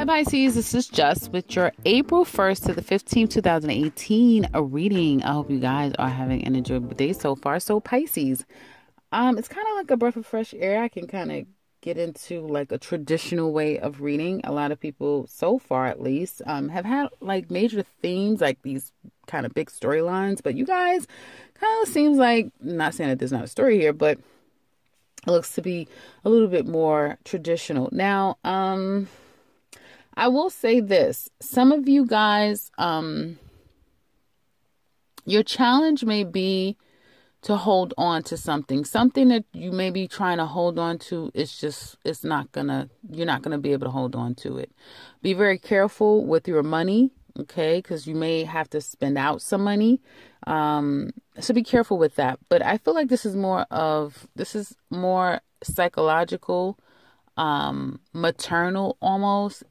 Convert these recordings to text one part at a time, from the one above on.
Pisces, this is Just with your April 1st to the 15th, 2018 reading. I hope you guys are having an enjoyable day so far. So Pisces, it's kind of like a breath of fresh air. I can kind of get into like a traditional way of reading. A lot of people, so far at least, have had like major themes, like these kind of big storylines. But you guys kind of seems like, not saying that there's not a story here, but it looks to be a little bit more traditional. Now, I will say this. Some of you guys, your challenge may be to hold on to something that you may be trying to hold on to. You're not going to be able to hold on to it. Be very careful with your money. Okay. Because you may have to spend out some money. So be careful with that. But I feel like this is more psychological, maternal almost,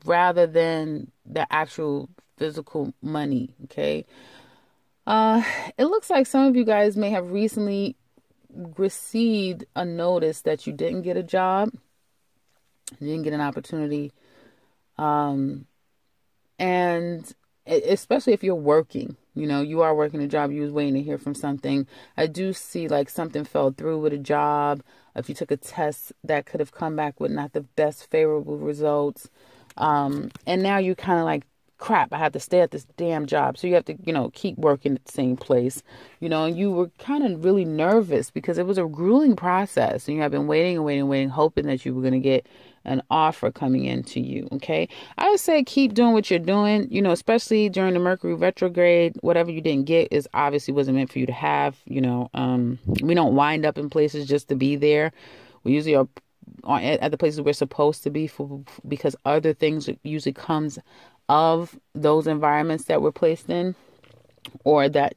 rather than the actual physical money. Okay. It looks like some of you guys may have recently received a notice that you didn't get a job, you didn't get an opportunity. And especially if you're working, you are working a job, you was waiting to hear from something. I do see like something fell through with a job. If you took a test that could have come back with not the best favorable results. And now you kind of like, crap, I have to stay at this damn job. So you have to, keep working at the same place, and you were kind of really nervous because it was a grueling process and you have been waiting, hoping that you were going to get an offer coming into you. Okay. I would say keep doing what you're doing, especially during the Mercury retrograde. Whatever you didn't get is obviously wasn't meant for you to have. We don't wind up in places just to be there. We usually are at the places we're supposed to be because other things usually comes of those environments that we're placed in, or that,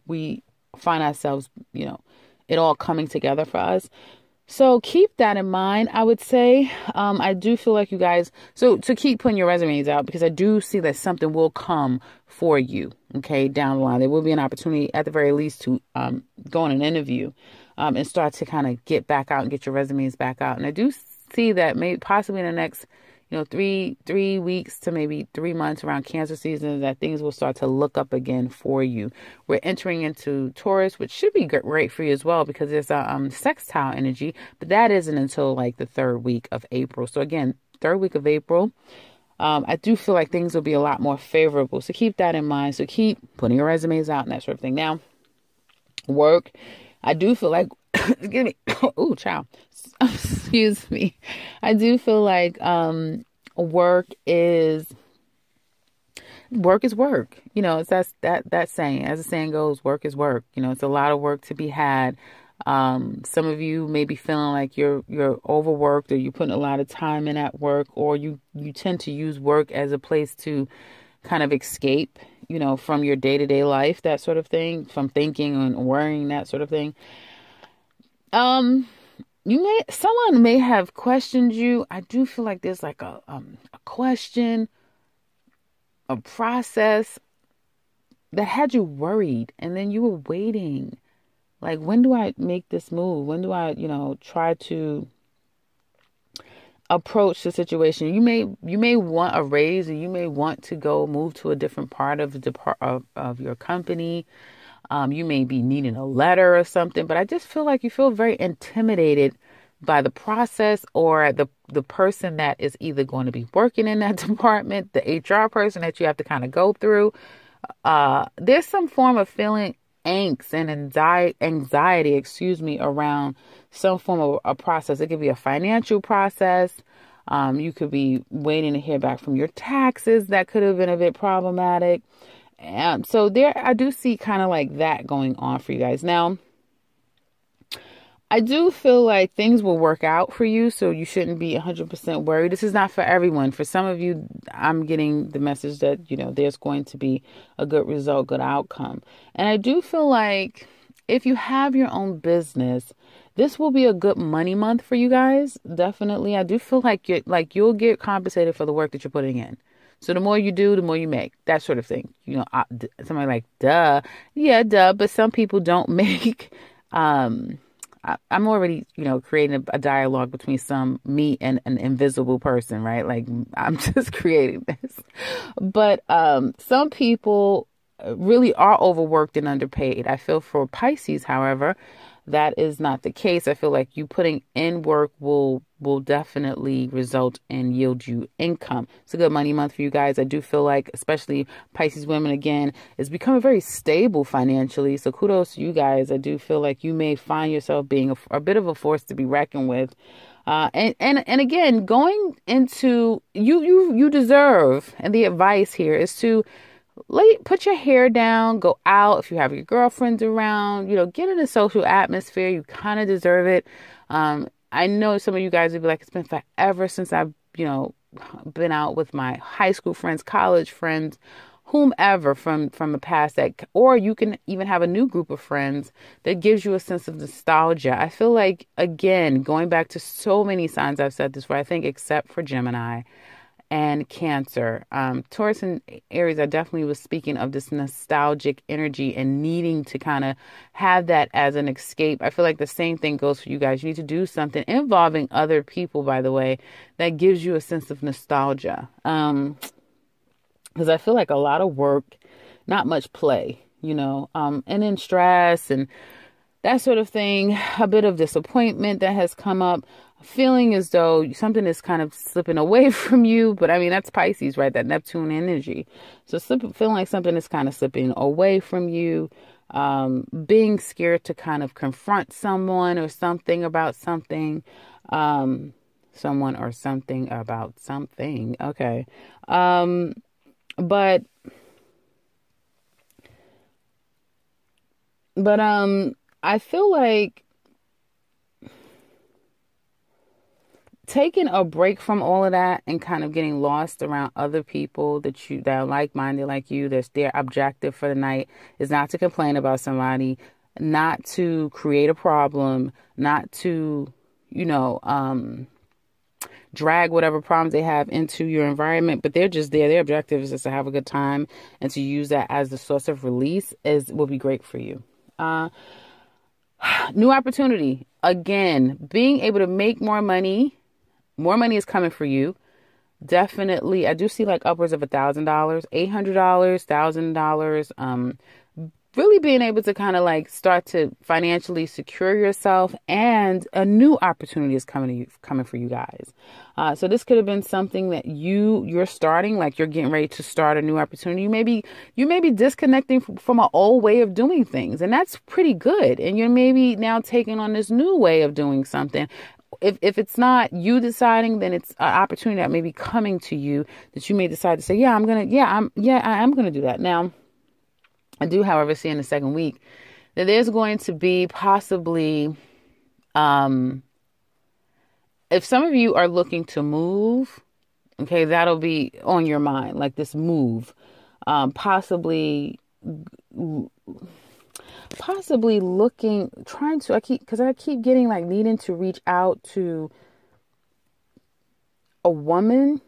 we find ourselves, it all coming together for us. So keep that in mind. I would say, I do feel like you guys, so to keep putting your resumes out, because I do see that something will come for you. Okay. Down the line, there will be an opportunity at the very least to, go on an interview, and start to kind of get back out and get your resumes back out. And I do see that maybe possibly in the next, 3 weeks to maybe 3 months around Cancer season, that things will start to look up again for you. We're entering into Taurus, which should be great for you as well, because there's a sextile energy, but that isn't until like the 3rd week of April. So again, 3rd week of April, I do feel like things will be a lot more favorable. So keep that in mind. So keep putting your resumes out and that sort of thing. Now, work, I do feel like, excuse me, oh, child, excuse me. I do feel like work is work. It's that saying. As the saying goes, work is work. It's a lot of work to be had. Some of you may be feeling like you're overworked, or you're putting a lot of time in at work, or you tend to use work as a place to kind of escape, from your day-to-day life, that sort of thing, from thinking and worrying, that sort of thing. Someone may have questioned you. I do feel like there's like a question, a process that had you worried, and then you were waiting. Like, when do I make this move? When do I, try to approach the situation? You may want a raise, or you may want to go move to a different part of of your company. You may be needing a letter or something, but I just feel like you feel very intimidated by the process, or the person that is either going to be working in that department, the HR person that you have to kind of go through. There's some form of feeling angst and anxiety, around some form of a process. It could be a financial process. You could be waiting to hear back from your taxes. That could have been a bit problematic. So I do see kind of like that going on for you guys. Now, I do feel like things will work out for you, so you shouldn't be 100% worried. This is not for everyone. For some of you, I'm getting the message that, there's going to be a good result, good outcome. And I do feel like if you have your own business, this will be a good money month for you guys. Definitely. I do feel like you'll get compensated for the work that you're putting in. So the more you do, the more you make, that sort of thing. Somebody like, duh. Yeah, duh. But some people don't make, I'm already, creating a dialogue between me and an invisible person, right? Like I'm just creating this. But some people really are overworked and underpaid. I feel for Pisces, however, that is not the case. I feel like you putting in work will definitely result and yield you income. It's a good money month for you guys. I do feel like, especially Pisces women, again, is becoming very stable financially. So kudos to you guys. I do feel like you may find yourself being a bit of a force to be reckoned with. And again, going into you deserve, and the advice here is to put your hair down, go out. If you have your girlfriends around, get in a social atmosphere. You kind of deserve it. I know some of you guys would be like, it's been forever since I've, been out with my high school friends, college friends, whomever from the past, or you can even have a new group of friends that gives you a sense of nostalgia. I feel like, again, going back to so many signs I've said this for, I think, except for Gemini and Cancer. Taurus and Aries, I definitely was speaking of this nostalgic energy and needing to kind of have that as an escape. I feel like the same thing goes for you guys. You need to do something involving other people, by the way, that gives you a sense of nostalgia. Because I feel like a lot of work, not much play, and then stress and that sort of thing, a bit of disappointment that has come up, feeling as though something is kind of slipping away from you. But I mean, that's Pisces, right? That Neptune energy. So feeling like something is kind of slipping away from you, being scared to kind of confront someone or something about something, someone or something about something. Okay. But I feel like taking a break from all of that and kind of getting lost around other people that are like-minded like you, that's their objective for the night, is not to complain about somebody, not to create a problem, not to, drag whatever problems they have into your environment, but they're just there. Their objective is just to have a good time, and to use that as the source of release will be great for you. New opportunity. Again, being able to make more money. More money is coming for you. Definitely. I do see like upwards of $1,000, $800, $1,000. Really being able to kind of like start to financially secure yourself, and a new opportunity is coming for you guys. So this could have been something that you're starting, like you're getting ready to start a new opportunity. You may be disconnecting from an old way of doing things, and that's pretty good. And you're maybe now taking on this new way of doing something. If it's not you deciding, then it's an opportunity that may be coming to you that you may decide to say, I am going to do that. Now, I do, however, see in the second week that there's going to be possibly, if some of you are looking to move, okay, that'll be on your mind, like this move, possibly looking, I keep getting like needing to reach out to a woman,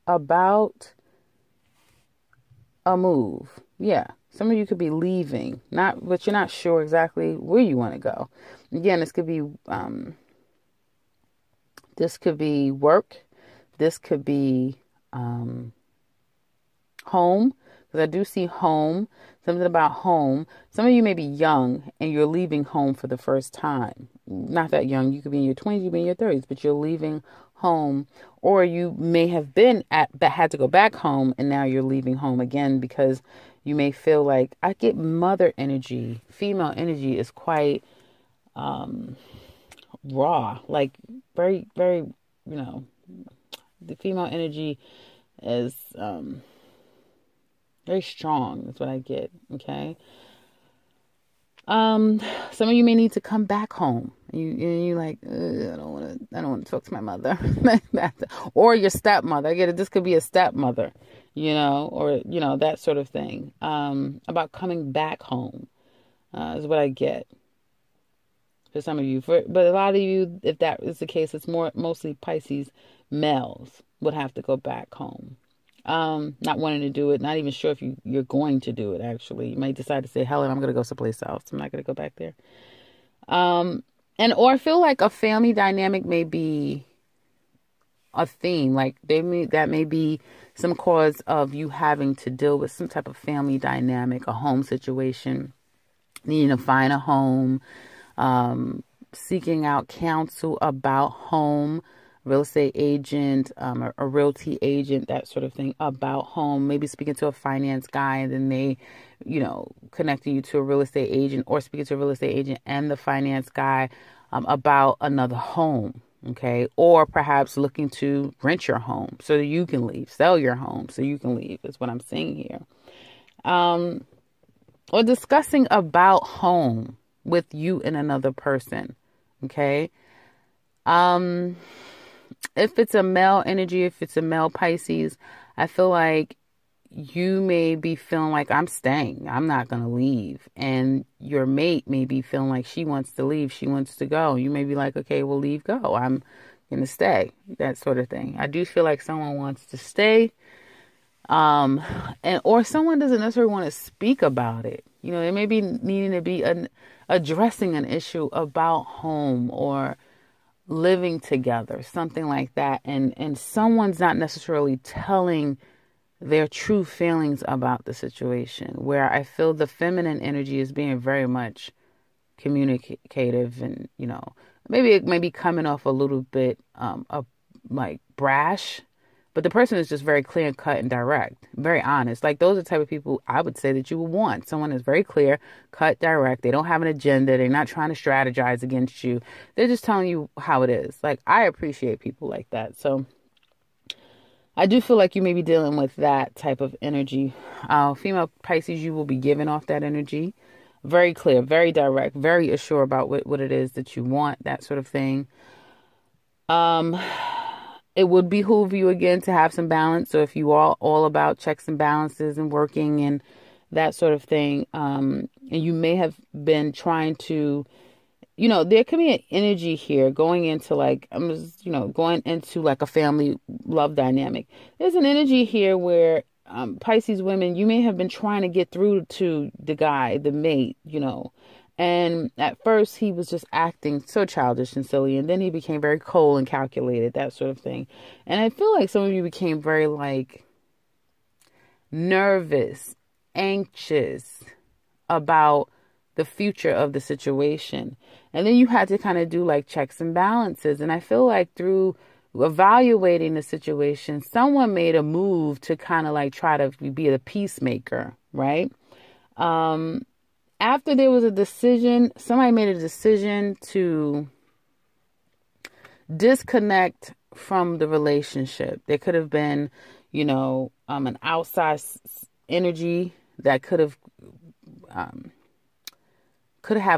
about a move. Yeah. Some of you could be leaving, but you're not sure exactly where you want to go. Again, this could be work. This could be home, because I do see home, something about home. Some of you may be young and you're leaving home for the first time. Not that young. You could be in your 20s, you could be in your 30s, but you're leaving home. Or you may have had to go back home, and now you're leaving home again, because you may feel like, I get mother energy. Female energy is quite raw, like very, very, the female energy is very strong. That's what I get. Okay. Some of you may need to come back home. You like, I don't want to talk to my mother, or your stepmother. I get it. This could be a stepmother, or that sort of thing. About coming back home, is what I get for some of you. But a lot of you, if that is the case, it's mostly Pisces males would have to go back home. Not wanting to do it, not even sure if you're going to do it, actually. You might decide to say, Helen, I'm going to go someplace else. I'm not going to go back there. Or I feel like a family dynamic may be a theme. Like that may be some cause of you having to deal with some type of family dynamic, a home situation, needing to find a home, seeking out counsel about home, real estate agent, a realty agent, that sort of thing about home, maybe speaking to a finance guy and then they, connecting you to a real estate agent, or speaking to a real estate agent and the finance guy about another home. Okay. Or perhaps looking to rent your home so that you can leave, sell your home so you can leave is what I'm saying here. Or discussing about home with you and another person. Okay. If it's a male energy, if it's a male Pisces, I feel like you may be feeling like I'm staying. I'm not going to leave. And your mate may be feeling like she wants to leave. She wants to go. You may be like, okay, well, leave, go. I'm going to stay. That sort of thing. I do feel like someone wants to stay. Or someone doesn't necessarily want to speak about it. They may be needing to be addressing an issue about home or living together, something like that. And someone's not necessarily telling their true feelings about the situation, where I feel the feminine energy is being very much communicative and, maybe it may be coming off a little bit of like brash, but the person is just very clear and cut and direct, very honest. Like those are the type of people I would say that you would want. Someone is very clear, cut, direct. They don't have an agenda. They're not trying to strategize against you. They're just telling you how it is. Like I appreciate people like that. So I do feel like you may be dealing with that type of energy. Female Pisces, you will be giving off that energy. Very clear, very direct, very assured about what it is that you want, that sort of thing. It would behoove you again to have some balance. So if you are all about checks and balances and working and that sort of thing, and you may have been trying to, there could be an energy here going into like, going into like a family love dynamic. There's an energy here where Pisces women, you may have been trying to get through to the guy, the mate, and at first he was just acting so childish and silly. And then he became very cold and calculated, that sort of thing. And I feel like some of you became very like nervous, anxious about the future of the situation. And then you had to kind of do like checks and balances. And I feel like through evaluating the situation, someone made a move to kind of like try to be the peacemaker, right? After there was a decision, somebody made a decision to disconnect from the relationship. There could have been, an outside energy that could have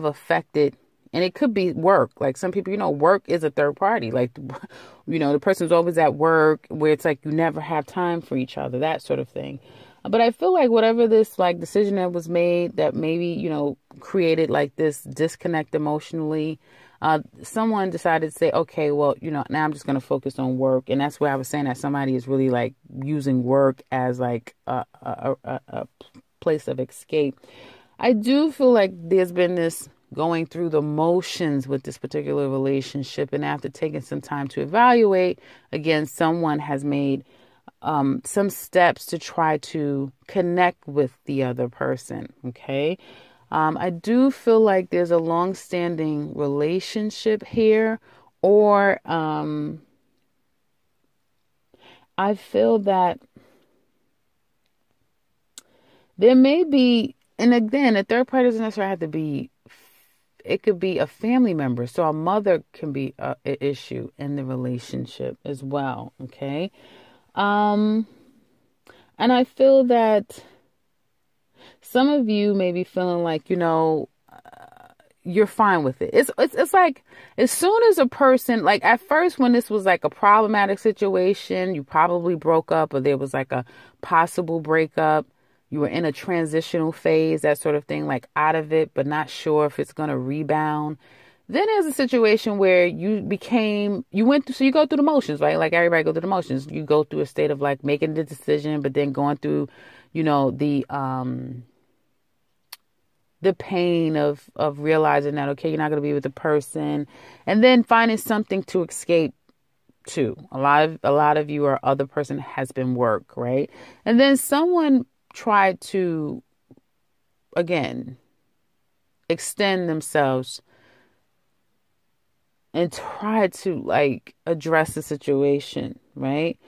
affected, and it could be work. Like some people, work is a third party. Like, the person's always at work where it's like you never have time for each other, that sort of thing. But I feel like whatever this like decision that was made that maybe, created like this disconnect emotionally, someone decided to say, okay, well, now I'm just going to focus on work. And that's where I was saying that somebody is really like using work as like a place of escape. I do feel like there's been this going through the motions with this particular relationship. And after taking some time to evaluate, again, someone has made some steps to try to connect with the other person. Okay. I do feel like there's a long-standing relationship here, or I feel that there may be, and again, a third party doesn't necessarily have to be, it could be a family member. So a mother can be an issue in the relationship as well. Okay. And I feel that some of you may be feeling like, you're fine with it. It's like as soon as a person, like at first when this was like a problematic situation, you probably broke up or there was like a possible breakup. You were in a transitional phase, that sort of thing, like out of it, but not sure if it's going to rebound. Then there's a situation where you went through, so you go through the motions, right? Like everybody go through the motions. You go through a state of like making the decision, but then going through, the pain of realizing that, okay, you're not going to be with the person, and then finding something to escape to. A lot of you or other person has been work, right? And then someone tried to, again, extend themselves and try to like address the situation, right?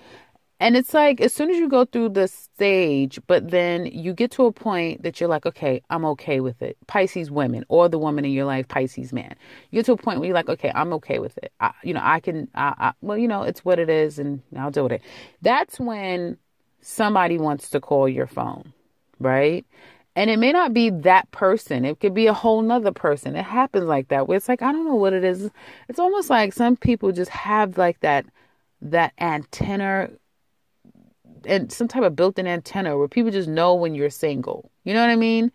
And it's like, as soon as you go through the stage, but then you get to a point that you're like, okay, I'm okay with it. Pisces women, or the woman in your life, Pisces man. You get to a point where you're like, okay, I'm okay with it. It's what it is, and I'll deal with it. That's when somebody wants to call your phone, right? And it may not be that person. It could be a whole nother person. It happens like that, where it's like, I don't know what it is. It's almost like some people just have like that antenna, and some type of built-in antenna where people just know when you're single. You know what I mean?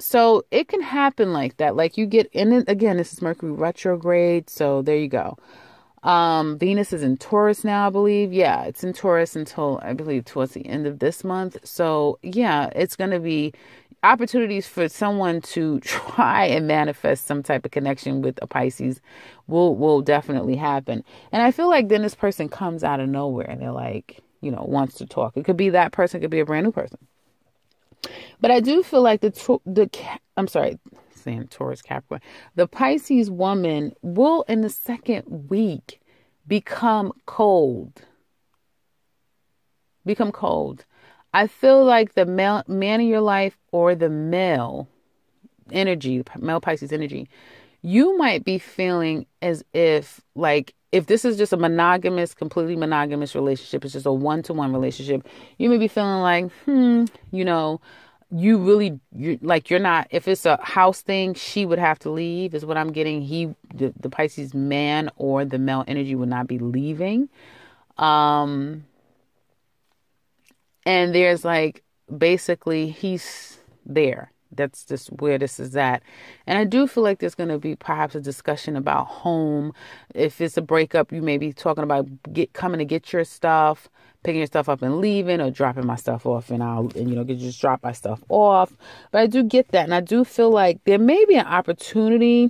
So it can happen like that. Like you get in it again. This is Mercury retrograde. So there you go. Venus is in Taurus now, I believe. Yeah, it's in Taurus until I believe towards the end of this month. So yeah, it's going to be opportunities for someone to try and manifest some type of connection with a Pisces will definitely happen. And I feel like then this person comes out of nowhere and they're like, wants to talk. It could be that person, it could be a brand new person. But I do feel like saying Taurus, Capricorn, the Pisces woman will in the second week become cold. I feel like the man in your life, or the male Pisces energy, you might be feeling as if this is just a completely monogamous relationship. It's just a one-to-one relationship. You may be feeling like, you're not, if it's a house thing, she would have to leave is what I'm getting. The Pisces man or the male energy would not be leaving. And there's like, basically he's there. That's just where this is at. And I do feel like there's going to be perhaps a discussion about home. If it's a breakup, you may be talking about coming to get your stuff, picking your stuff up and leaving, or dropping my stuff off, and I'll just drop my stuff off. But I do get that. And I do feel like there may be an opportunity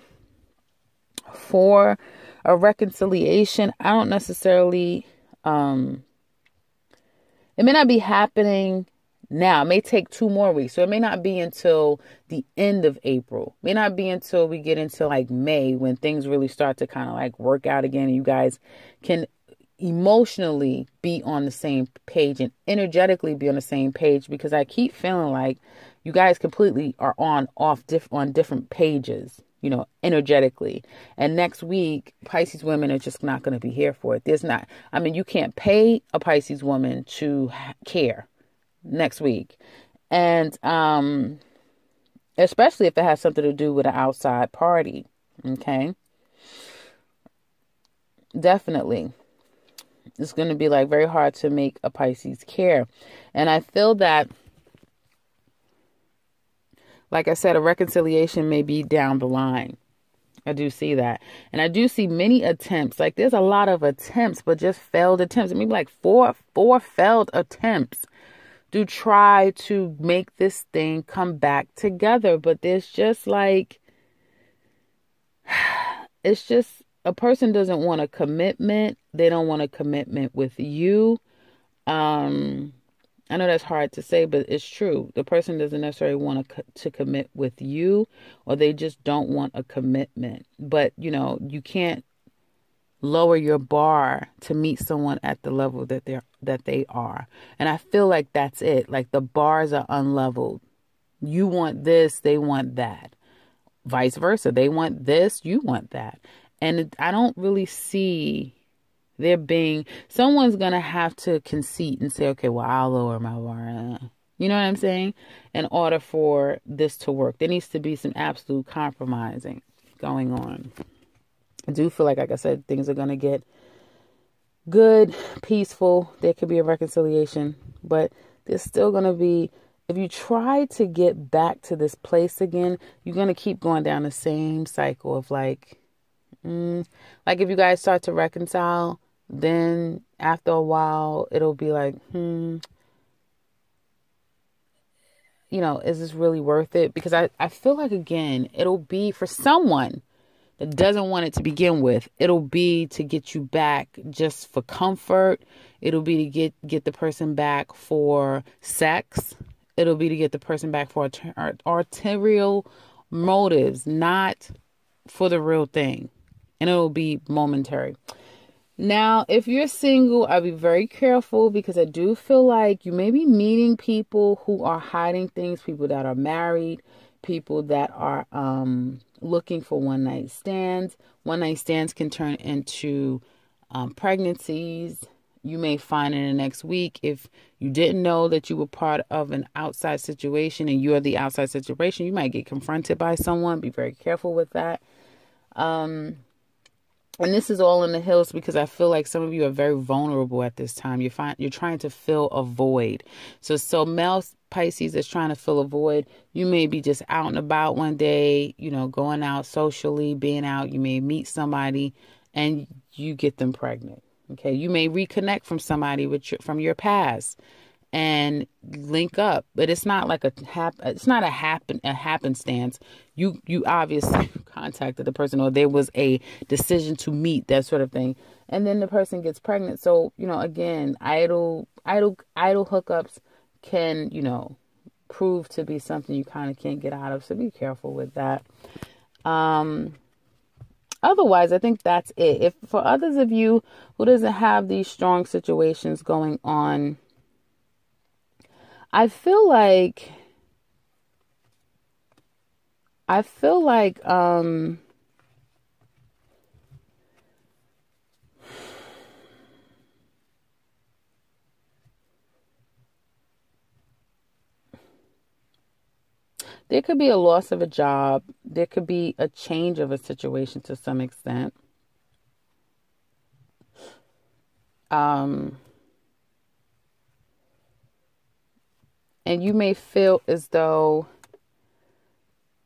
for a reconciliation. I don't necessarily, it may not be happening now. It may take 2 more weeks. So it may not be until the end of April. It may not be until we get into like May, when things really start to kind of like work out again, and you guys can emotionally be on the same page and energetically be on the same page, because I keep feeling like you guys completely are on different pages, energetically. And next week, Pisces women are just not going to be here for it. You can't pay a Pisces woman to care next week. And especially if it has something to do with an outside party. Okay. Definitely. It's going to be like very hard to make a Pisces care. And I feel that, like I said, a reconciliation may be down the line. I do see that. And I do see many attempts. Like there's a lot of attempts, but just failed attempts. Maybe like four failed attempts to try to make this thing come back together. But there's just like, it's just, a person doesn't want a commitment. They don't want a commitment with you. I know that's hard to say, but it's true. The person doesn't necessarily want to commit with you, or they just don't want a commitment. But, you can't lower your bar to meet someone at the level that they are. And I feel like that's it. Like the bars are unleveled. You want this, they want that. Vice versa. They want this, you want that. And I don't really see there being, someone's going to have to concede and say, okay, well, I'll lower my bar. You know what I'm saying? In order for this to work, there needs to be some absolute compromising going on. I do feel like I said, things are going to get good, peaceful. There could be a reconciliation, but there's still going to be if you try to get back to this place again, you're going to keep going down the same cycle of like if you guys start to reconcile, then after a while, it'll be like, is this really worth it? Because I feel like, again, it'll be for someone that doesn't want it to begin with. It'll be to get you back just for comfort. It'll be to get the person back for sex. It'll be to get the person back for arterial motives, not for the real thing. And it'll be momentary. Now, if you're single, I'll be very careful because I do feel like you may be meeting people who are hiding things, people that are married, people that are looking for one-night stands. One-night stands can turn into pregnancies. You may find in the next week, if you didn't know that you were part of an outside situation and you're the outside situation, you might get confronted by someone. Be very careful with that. And this is all in the hills because I feel like some of you are very vulnerable at this time. You're trying to fill a void. So male Pisces is trying to fill a void. You may be just out and about one day, going out socially, being out. You may meet somebody and you get them pregnant. Okay, you may reconnect from somebody from your past and link up, but it's not like a happenstance. You obviously contacted the person, or there was a decision to meet, that sort of thing, and then the person gets pregnant. So again, idle hookups can prove to be something you kind of can't get out of. So be careful with that. Otherwise, I think that's it. If for others of you who doesn't have these strong situations going on, I feel like there could be a loss of a job. There could be a change of a situation to some extent. And you may feel as though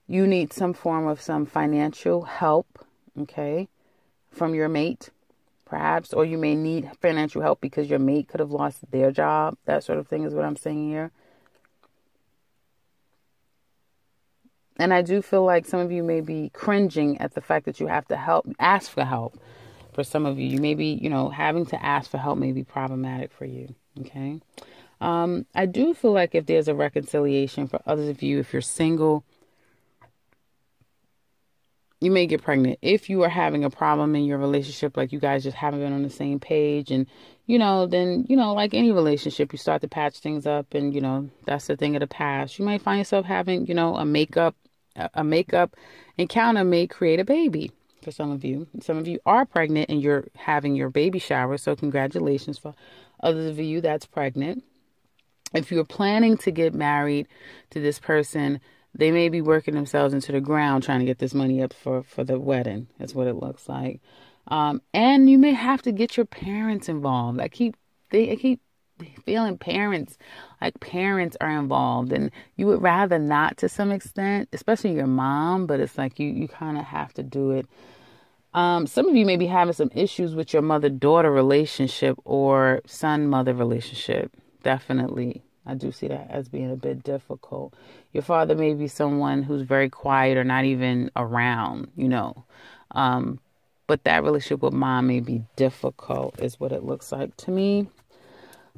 you need some form of some financial help, okay, from your mate, perhaps, or you may need financial help because your mate could have lost their job. That sort of thing is what I'm saying here. And I do feel like some of you may be cringing at the fact that you have to ask for help. For some of you, you may be, having to ask for help may be problematic for you. Okay. I do feel like if there's a reconciliation for others of you, if you're single, you may get pregnant. If you are having a problem in your relationship, like you guys just haven't been on the same page, and, then, like any relationship, you start to patch things up, and, that's the thing of the past. You might find yourself having, a makeup encounter may create a baby for some of you. Some of you are pregnant and you're having your baby shower. So congratulations. For others of you that's pregnant. If you're planning to get married to this person, they may be working themselves into the ground trying to get this money up for the wedding. That's what it looks like. And you may have to get your parents involved. I keep feeling parents are involved, and you would rather not to some extent, especially your mom, but it's like you kind of have to do it. Some of you may be having some issues with your mother-daughter relationship or son-mother relationship. Definitely. I do see that as being a bit difficult. Your father may be someone who's very quiet or not even around, but that relationship with mom may be difficult is what it looks like to me.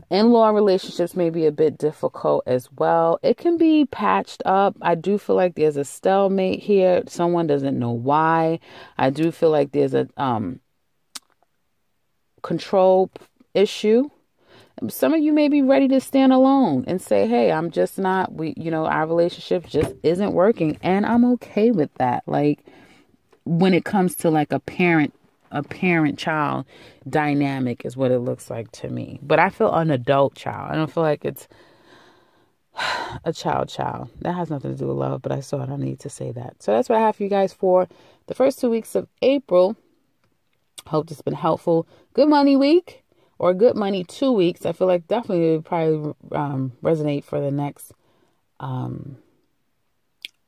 In-law relationships may be a bit difficult as well. It can be patched up. I do feel like there's a stalemate here. Someone doesn't know why. I do feel like there's a control issue. Some of you may be ready to stand alone and say, hey, I'm just not, our relationship just isn't working. And I'm okay with that. Like when it comes to like a parent-child dynamic is what it looks like to me. But I feel an adult child. I don't feel like it's a child. That has nothing to do with love, but I thought I need to say that. So that's what I have for you guys for the first 2 weeks of April. Hope this has been helpful. Good money week or good money 2 weeks. I feel like definitely it would probably resonate for the next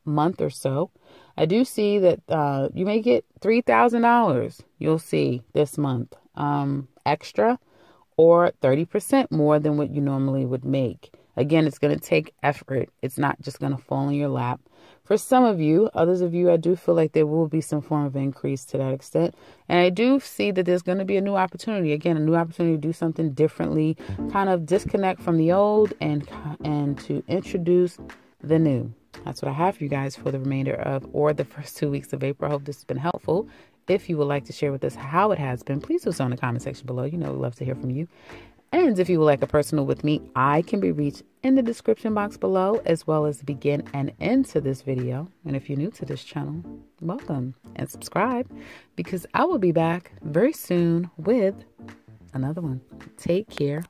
month or so. I do see that you may get $3,000. You'll see this month extra, or 30% more than what you normally would make. Again, it's going to take effort. It's not just going to fall in your lap. For some of you, others of you, I do feel like there will be some form of increase to that extent. And I do see that there's going to be a new opportunity. Again, a new opportunity to do something differently, kind of disconnect from the old and to introduce the new. That's what I have for you guys for the remainder of, or the first 2 weeks of April. I hope this has been helpful. If you would like to share with us how it has been, please do so in the comment section below. You know, we love to hear from you. And if you would like a personal with me, I can be reached in the description box below, as well as the begin and end to this video. And if you're new to this channel, welcome and subscribe, because I will be back very soon with another one. Take care.